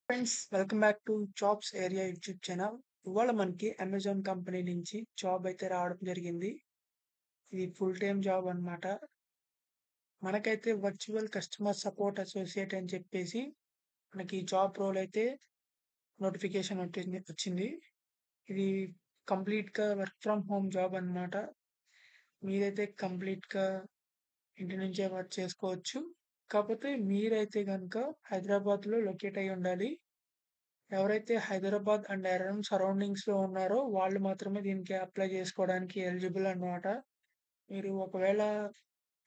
Friends, welcome back to jobs area YouTube channel. ఇవాళ మనకి Amazon company నుంచి job అయితే రావడం జరిగింది. ఇది ఫుల్ టైమ్ జాబ్ అన్నమాట. మనకైతే వర్చువల్ కస్టమర్ సపోర్ట్ అసోసియేట్ అని చెప్పేసి మనకి జాబ్ రోల్ అయితే నోటిఫికేషన్ వచ్చింది. ఇది కంప్లీట్‌గా వర్క్ ఫ్రమ్ హోమ్ జాబ్ అన్నమాట. మీరైతే కంప్లీట్‌గా ఇంటి నుంచే వర్క్ చేసుకోవచ్చు. కాకపోతే మీరైతే గనుక హైదరాబాద్‌లో లొకేట్ అయ్యి ఉండాలి. ఎవరైతే హైదరాబాద్ అండ్ అరౌండ్ సరౌండింగ్స్‌లో ఉన్నారో వాళ్ళు మాత్రమే దీనికి అప్లై చేసుకోవడానికి ఎలిజిబుల్ అన్నమాట. మీరు ఒకవేళ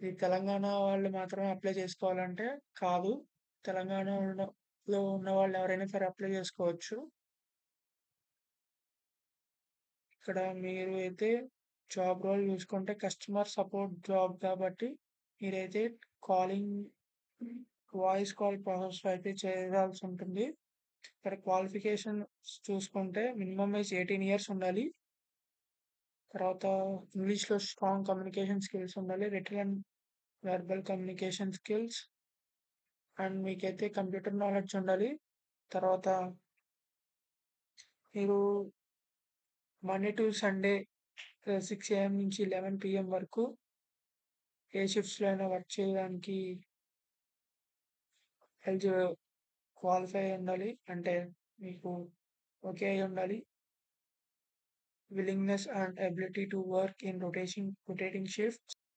ఇది తెలంగాణ వాళ్ళు మాత్రమే అప్లై చేసుకోవాలంటే కాదు. తెలంగాణలో ఉన్నవాళ్ళు ఎవరైనా సరే అప్లై చేసుకోవచ్చు. ఇక్కడ మీరు అయితే జాబ్ రోల్ చూసుకుంటే కస్టమర్ సపోర్ట్ జాబ్ కాబట్టి మీరైతే కాలింగ్ వాయిస్ కాల్ ప్రాసెస్‌లో అయితే చేయాల్సి ఉంటుంది. ఇక్కడ క్వాలిఫికేషన్ చూసుకుంటే మినిమమ్ ఏజ్ 18 ఇయర్స్ ఉండాలి. తర్వాత ఇంగ్లీష్‌లో స్ట్రాంగ్ కమ్యూనికేషన్ స్కిల్స్ ఉండాలి. Written and verbal communication skills and మీకైతే కంప్యూటర్ నాలెడ్జ్ ఉండాలి. తర్వాత మీరు మండే టు సండే 6 ఏఎం నుంచి 11 పీఎం వరకు ఏ షిఫ్ట్స్‌లో అయినా వర్క్ చేయడానికి ఎలిజి క్వాలిఫై అయ్యి ఉండాలి. అంటే మీకు ఓకే అయ్యి ఉండాలి. Willingness and ability to work in rotating shifts.